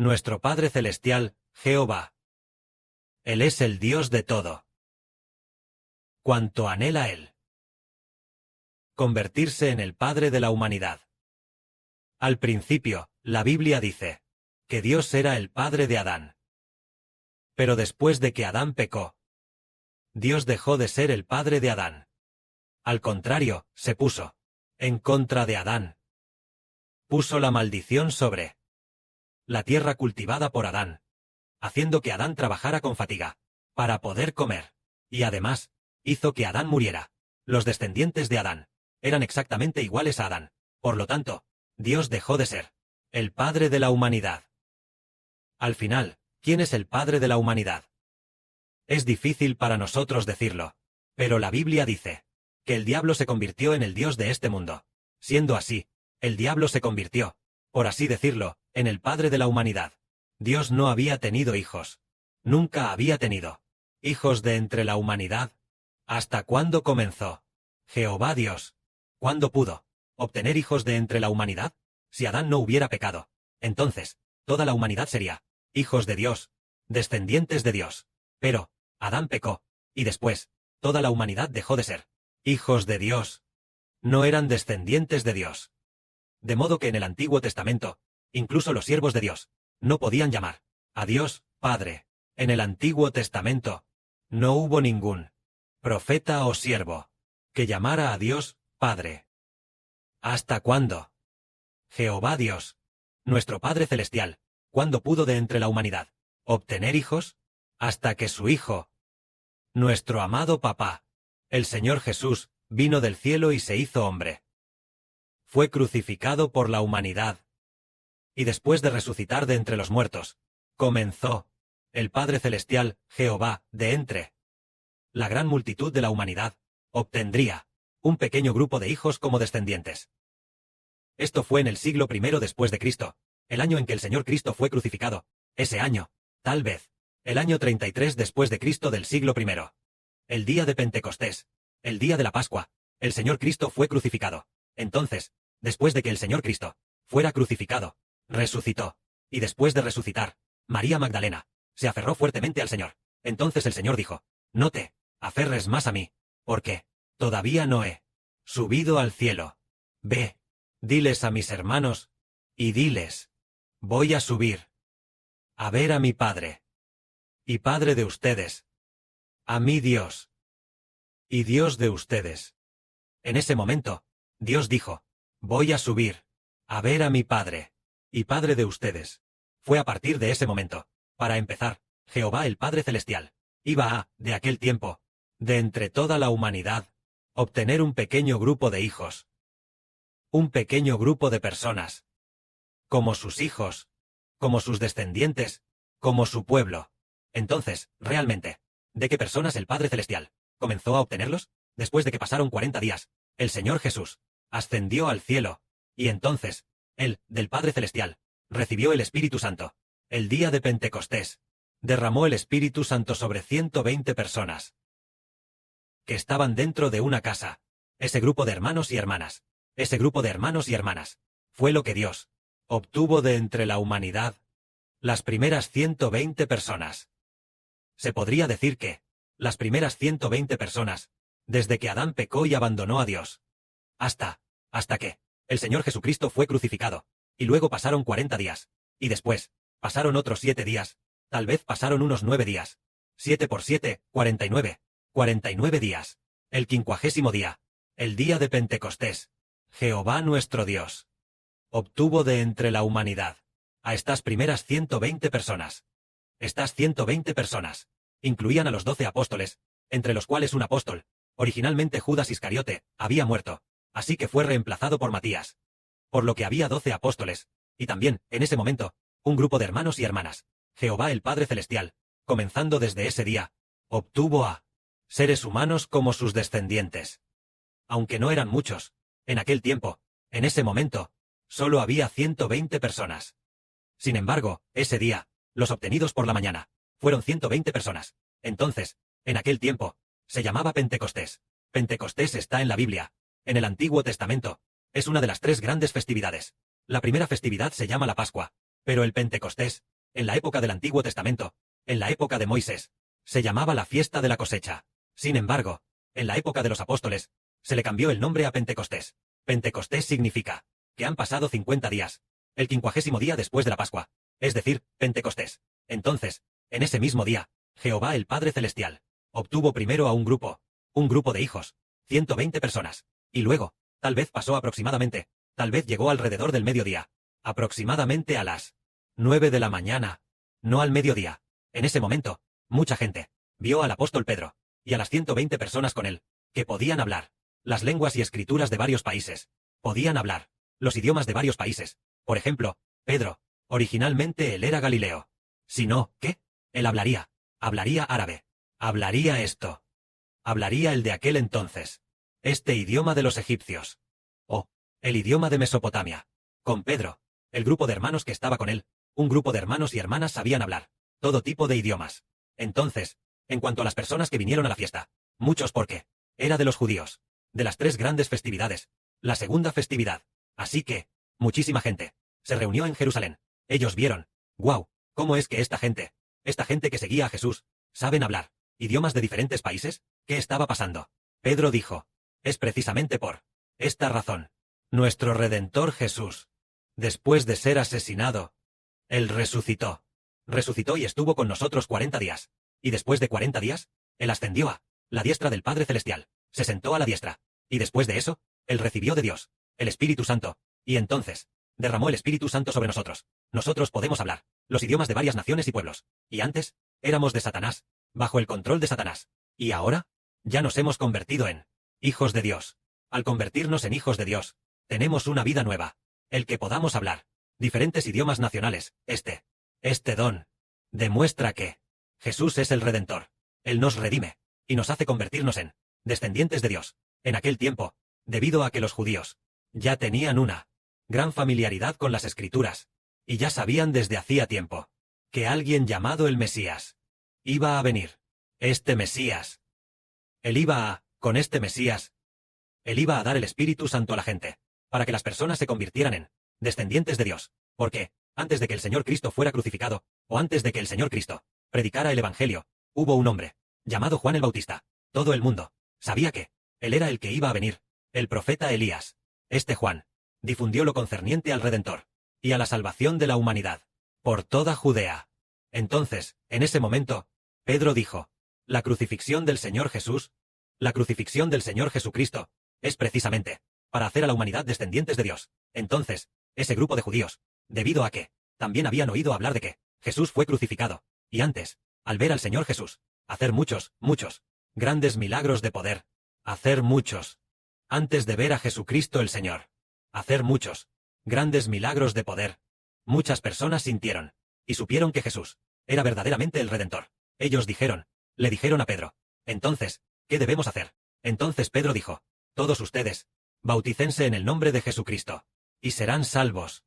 Nuestro Padre Celestial, Jehová. Él es el Dios de todo. Cuanto anhela Él. Convertirse en el Padre de la humanidad. Al principio, la Biblia dice que Dios era el Padre de Adán. Pero después de que Adán pecó, Dios dejó de ser el Padre de Adán. Al contrario, se puso en contra de Adán. Puso la maldición sobre la tierra cultivada por Adán, haciendo que Adán trabajara con fatiga para poder comer, y además, hizo que Adán muriera. Los descendientes de Adán eran exactamente iguales a Adán. Por lo tanto, Dios dejó de ser el Padre de la humanidad. Al final, ¿quién es el Padre de la humanidad? Es difícil para nosotros decirlo, pero la Biblia dice que el diablo se convirtió en el Dios de este mundo. Siendo así, el diablo se convirtió, por así decirlo, en el Padre de la humanidad. Dios no había tenido hijos. Nunca había tenido hijos de entre la humanidad. ¿Hasta cuándo comenzó Jehová Dios? ¿Cuándo pudo obtener hijos de entre la humanidad? Si Adán no hubiera pecado, entonces, toda la humanidad sería hijos de Dios, descendientes de Dios. Pero, Adán pecó, y después, toda la humanidad dejó de ser hijos de Dios. No eran descendientes de Dios. De modo que en el Antiguo Testamento, incluso los siervos de Dios, no podían llamar a Dios Padre. En el Antiguo Testamento, no hubo ningún profeta o siervo que llamara a Dios Padre. ¿Hasta cuándo? Jehová Dios, nuestro Padre Celestial, ¿cuándo pudo de entre la humanidad obtener hijos? Hasta que su Hijo, nuestro amado Papá, el Señor Jesús, vino del cielo y se hizo hombre. Fue crucificado por la humanidad. Y después de resucitar de entre los muertos, comenzó el Padre Celestial, Jehová, de entre la gran multitud de la humanidad, obtendría un pequeño grupo de hijos como descendientes. Esto fue en el siglo I después de Cristo, el año en que el Señor Cristo fue crucificado. Ese año, tal vez, el año 33 después de Cristo del siglo I. El día de Pentecostés, el día de la Pascua, el Señor Cristo fue crucificado. Entonces, después de que el Señor Cristo fuera crucificado, resucitó. Y después de resucitar, María Magdalena se aferró fuertemente al Señor. Entonces el Señor dijo: no te aferres más a mí, porque todavía no he subido al cielo. Ve, diles a mis hermanos, y diles: voy a subir a ver a mi Padre, y Padre de ustedes, a mi Dios, y Dios de ustedes. En ese momento, Dios dijo: voy a subir a ver a mi Padre, y Padre de ustedes. Fue a partir de ese momento, para empezar, Jehová el Padre Celestial iba a, de aquel tiempo, de entre toda la humanidad, obtener un pequeño grupo de hijos. Un pequeño grupo de personas. Como sus hijos, como sus descendientes, como su pueblo. Entonces, realmente, ¿de qué personas el Padre Celestial comenzó a obtenerlos? Después de que pasaron 40 días, el Señor Jesús ascendió al cielo, y entonces, Él, del Padre Celestial, recibió el Espíritu Santo. El día de Pentecostés, derramó el Espíritu Santo sobre 120 personas que estaban dentro de una casa. Ese grupo de hermanos y hermanas, ese grupo de hermanos y hermanas, fue lo que Dios obtuvo de entre la humanidad. Las primeras 120 personas. Se podría decir que las primeras 120 personas, desde que Adán pecó y abandonó a Dios, hasta que el Señor Jesucristo fue crucificado, y luego pasaron 40 días, y después, pasaron otros 7 días, tal vez pasaron unos 9 días. 7 por 7, 49. 49 días. El 50º día, el día de Pentecostés. Jehová nuestro Dios obtuvo de entre la humanidad a estas primeras 120 personas. Estas 120 personas incluían a los 12 apóstoles, entre los cuales un apóstol, originalmente Judas Iscariote, había muerto, así que fue reemplazado por Matías. Por lo que había 12 apóstoles, y también, en ese momento, un grupo de hermanos y hermanas. Jehová el Padre Celestial, comenzando desde ese día, obtuvo a seres humanos como sus descendientes. Aunque no eran muchos, en aquel tiempo, en ese momento, solo había 120 personas. Sin embargo, ese día, los obtenidos por la mañana, fueron 120 personas. Entonces, en aquel tiempo, se llamaba Pentecostés. Pentecostés está en la Biblia, en el Antiguo Testamento. Es una de las 3 grandes festividades. La primera festividad se llama la Pascua, pero el Pentecostés En la época del Antiguo Testamento, en la época de Moisés, se llamaba la fiesta de la cosecha. Sin embargo, en la época de los apóstoles, se le cambió el nombre a Pentecostés. Pentecostés significa que han pasado 50 días, el 50º día después de la Pascua, es decir, Pentecostés. Entonces, en ese mismo día, Jehová el Padre Celestial obtuvo primero a un grupo de hijos, 120 personas, y luego, tal vez pasó aproximadamente, tal vez llegó alrededor del mediodía, aproximadamente a las 9 de la mañana, no al mediodía. En ese momento, mucha gente vio al apóstol Pedro y a las 120 personas con él, que podían hablar las lenguas y escrituras de varios países, podían hablar los idiomas de varios países. Por ejemplo, Pedro, originalmente él era Galileo. Si no, ¿qué? Él hablaría árabe, hablaría esto, hablaría el de aquel entonces, este idioma de los egipcios, o el idioma de Mesopotamia. Con Pedro, el grupo de hermanos que estaba con él, un grupo de hermanos y hermanas sabían hablar todo tipo de idiomas. Entonces, en cuanto a las personas que vinieron a la fiesta, muchos porque era de los judíos, de las 3 grandes festividades, la segunda festividad. Así que, muchísima gente se reunió en Jerusalén. Ellos vieron, wow, ¿cómo es que esta gente que seguía a Jesús, saben hablar idiomas de diferentes países? ¿Qué estaba pasando? Pedro dijo, es precisamente por esta razón. Nuestro Redentor Jesús, después de ser asesinado, él resucitó. Resucitó y estuvo con nosotros 40 días. Y después de 40 días, él ascendió a la diestra del Padre Celestial, se sentó a la diestra. Y después de eso, él recibió de Dios el Espíritu Santo, y entonces derramó el Espíritu Santo sobre nosotros. Nosotros podemos hablar los idiomas de varias naciones y pueblos. Y antes, éramos de Satanás, bajo el control de Satanás. Y ahora, ya nos hemos convertido en hijos de Dios. Al convertirnos en hijos de Dios, tenemos una vida nueva. El que podamos hablar diferentes idiomas nacionales, este don, demuestra que Jesús es el Redentor. Él nos redime, y nos hace convertirnos en descendientes de Dios. En aquel tiempo, debido a que los judíos ya tenían una gran familiaridad con las Escrituras, y ya sabían desde hacía tiempo que alguien llamado el Mesías iba a venir. Este Mesías, con este Mesías, él iba a dar el Espíritu Santo a la gente, para que las personas se convirtieran en descendientes de Dios. Porque, antes de que el Señor Cristo fuera crucificado, o antes de que el Señor Cristo predicara el Evangelio, hubo un hombre llamado Juan el Bautista. Todo el mundo sabía que él era el que iba a venir, el profeta Elías. Este Juan difundió lo concerniente al Redentor y a la salvación de la humanidad por toda Judea. Entonces, en ese momento, Pedro dijo, la crucifixión del Señor Jesús, la crucifixión del Señor Jesucristo, es precisamente para hacer a la humanidad descendientes de Dios. Entonces, ese grupo de judíos, debido a que también habían oído hablar de que Jesús fue crucificado, y antes, al ver al Señor Jesús hacer muchos grandes milagros de poder, hacer muchos, antes de ver a Jesucristo el Señor hacer muchos grandes milagros de poder, muchas personas sintieron y supieron que Jesús era verdaderamente el Redentor. Ellos le dijeron a Pedro, entonces, ¿qué debemos hacer? Entonces Pedro dijo, todos ustedes, bautícense en el nombre de Jesucristo, y serán salvos,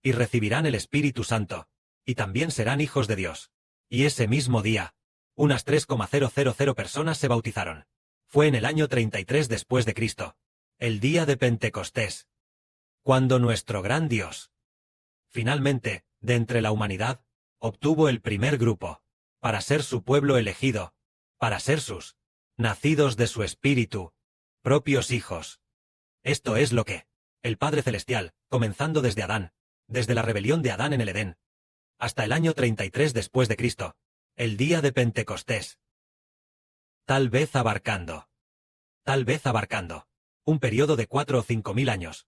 y recibirán el Espíritu Santo, y también serán hijos de Dios. Y ese mismo día, unas 3,000 personas se bautizaron. Fue en el año 33 después de Cristo, el día de Pentecostés, cuando nuestro gran Dios, finalmente, de entre la humanidad, obtuvo el primer grupo, para ser su pueblo elegido, para ser sus nacidos de su espíritu, propios hijos. Esto es lo que el Padre Celestial, comenzando desde Adán, desde la rebelión de Adán en el Edén, hasta el año 33 después de Cristo, el día de Pentecostés, tal vez abarcando un periodo de 4 o 5 mil años,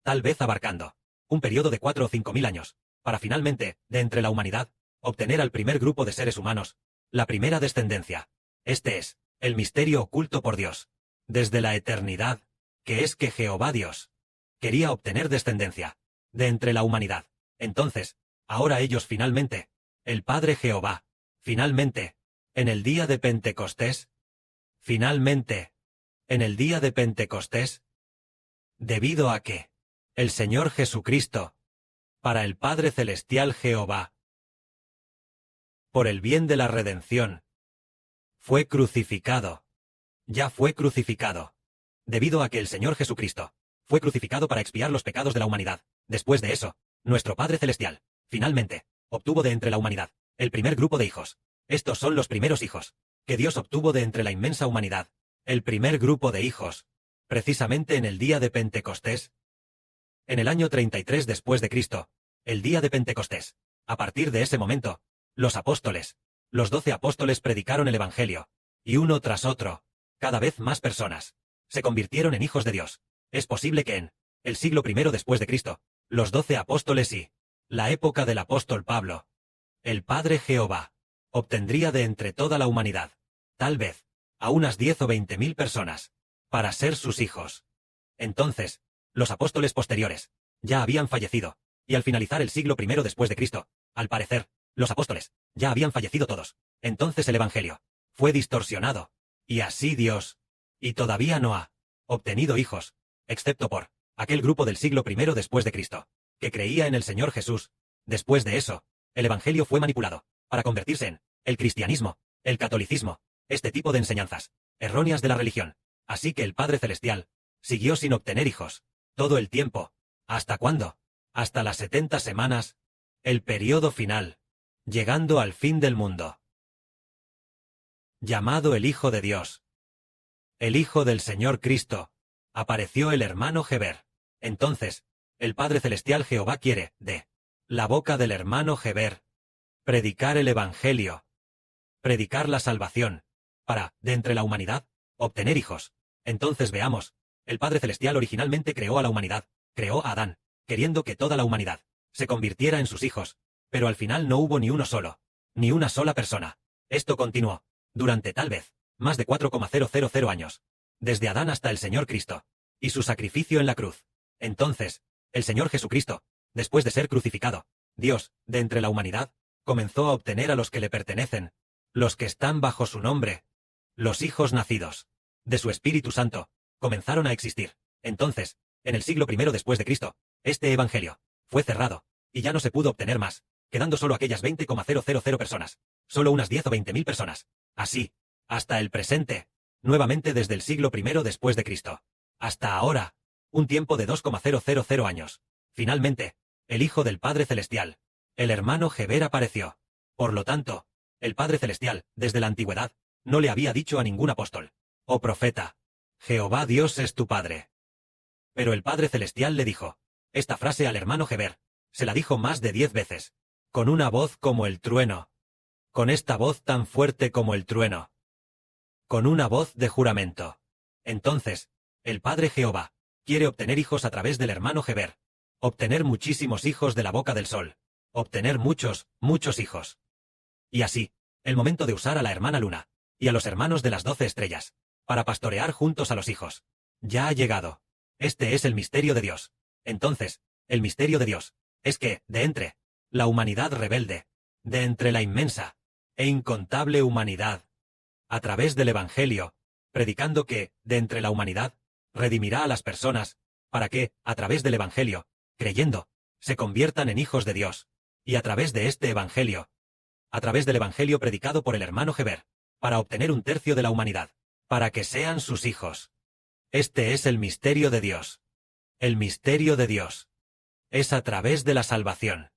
tal vez abarcando un periodo de 4 o 5 mil años, para finalmente, de entre la humanidad, obtener al primer grupo de seres humanos, la primera descendencia. Este es el misterio oculto por Dios, desde la eternidad, que es que Jehová Dios quería obtener descendencia de entre la humanidad. Entonces, ahora ellos finalmente, el Padre Jehová, finalmente, en el día de Pentecostés, finalmente, en el día de Pentecostés, debido a que el Señor Jesucristo, para el Padre Celestial Jehová, por el bien de la redención, fue crucificado, ya fue crucificado, debido a que el Señor Jesucristo fue crucificado para expiar los pecados de la humanidad. Después de eso, nuestro Padre Celestial, finalmente, obtuvo de entre la humanidad el primer grupo de hijos. Estos son los primeros hijos que Dios obtuvo de entre la inmensa humanidad. El primer grupo de hijos, precisamente en el día de Pentecostés. En el año 33 después de Cristo, el día de Pentecostés. A partir de ese momento, los apóstoles, los 12 apóstoles predicaron el Evangelio, y uno tras otro, cada vez más personas, se convirtieron en hijos de Dios. Es posible que en el siglo I después de Cristo, los 12 apóstoles y la época del apóstol Pablo, el Padre Jehová, obtendría de entre toda la humanidad, tal vez, a unas 10 o 20.000 personas, para ser sus hijos. Entonces, los apóstoles posteriores, ya habían fallecido, y al finalizar el siglo I después de Cristo, al parecer, los apóstoles, ya habían fallecido todos. Entonces el Evangelio fue distorsionado, y así Dios, y todavía no ha obtenido hijos, excepto por aquel grupo del siglo I después de Cristo, que creía en el Señor Jesús. Después de eso, el Evangelio fue manipulado, para convertirse en el cristianismo, el catolicismo, este tipo de enseñanzas erróneas de la religión. Así que el Padre Celestial siguió sin obtener hijos, todo el tiempo. ¿Hasta cuándo? Hasta las 70 semanas, el periodo final, llegando al fin del mundo. Llamado el Hijo de Dios, el Hijo del Señor Cristo, apareció el hermano Heber. Entonces, el Padre Celestial Jehová quiere, de la boca del hermano Heber, predicar el Evangelio, predicar la salvación, para, de entre la humanidad, obtener hijos. Entonces veamos, el Padre Celestial originalmente creó a la humanidad, creó a Adán, queriendo que toda la humanidad se convirtiera en sus hijos, pero al final no hubo ni uno solo, ni una sola persona. Esto continuó, durante tal vez, más de 4,000 años, desde Adán hasta el Señor Cristo, y su sacrificio en la cruz. Entonces, el Señor Jesucristo, después de ser crucificado, Dios, de entre la humanidad, comenzó a obtener a los que le pertenecen, los que están bajo su nombre, los hijos nacidos de su Espíritu Santo, comenzaron a existir. Entonces, en el siglo I después de Cristo, este evangelio fue cerrado, y ya no se pudo obtener más, quedando solo aquellas 20,000 personas, solo unas 10 o 20.000 personas. Así, hasta el presente, nuevamente desde el siglo I después de Cristo, hasta ahora, un tiempo de 2,000 años. Finalmente, el Hijo del Padre Celestial, el hermano Heber apareció. Por lo tanto, el Padre Celestial, desde la antigüedad, no le había dicho a ningún apóstol o profeta: Jehová Dios es tu Padre. Pero el Padre Celestial le dijo esta frase al hermano Heber, se la dijo más de 10 veces, con una voz como el trueno, con esta voz tan fuerte como el trueno, con una voz de juramento. Entonces, el Padre Jehová quiere obtener hijos a través del hermano Heber, obtener muchísimos hijos de la boca del sol, obtener muchos, muchos hijos. Y así, el momento de usar a la hermana Luna y a los hermanos de las 12 estrellas, para pastorear juntos a los hijos, ya ha llegado. Este es el misterio de Dios. Entonces, el misterio de Dios es que, de entre la humanidad rebelde, de entre la inmensa e incontable humanidad, a través del Evangelio, predicando que, de entre la humanidad, redimirá a las personas, para que, a través del Evangelio, creyendo, se conviertan en hijos de Dios, y a través de este Evangelio, a través del Evangelio predicado por el hermano Heber, para obtener un tercio de la humanidad, para que sean sus hijos. Este es el misterio de Dios. El misterio de Dios es a través de la salvación,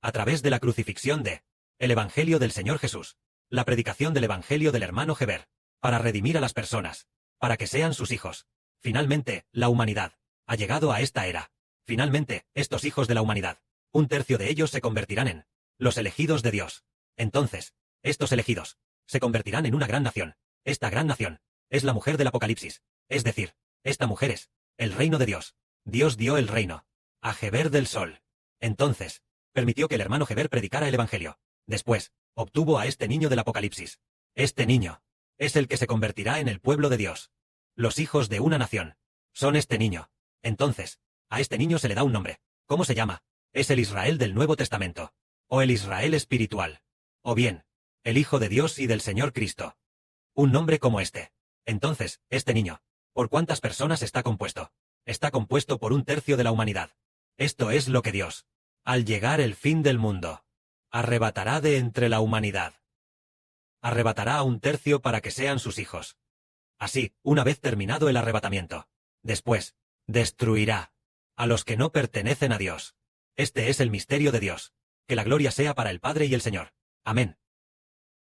a través de la crucifixión de el Evangelio del Señor Jesús, la predicación del Evangelio del hermano Heber, para redimir a las personas, para que sean sus hijos. Finalmente, la humanidad ha llegado a esta era. Finalmente, estos hijos de la humanidad, un tercio de ellos se convertirán en los elegidos de Dios. Entonces, estos elegidos se convertirán en una gran nación. Esta gran nación es la mujer del Apocalipsis, es decir, esta mujer es el reino de Dios. Dios dio el reino a Heber del Sol. Entonces, permitió que el hermano Heber predicara el Evangelio. Después, obtuvo a este niño del Apocalipsis. Este niño es el que se convertirá en el pueblo de Dios. Los hijos de una nación son este niño. Entonces, a este niño se le da un nombre. ¿Cómo se llama? Es el Israel del Nuevo Testamento, o el Israel espiritual, o bien, el Hijo de Dios y del Señor Cristo. Un nombre como este. Entonces, este niño, ¿por cuántas personas está compuesto? Está compuesto por un tercio de la humanidad. Esto es lo que Dios, al llegar el fin del mundo, arrebatará de entre la humanidad. Arrebatará a un tercio para que sean sus hijos. Así, una vez terminado el arrebatamiento, después, destruirá a los que no pertenecen a Dios. Este es el misterio de Dios. que la gloria sea para el Padre y el Señor. Amén.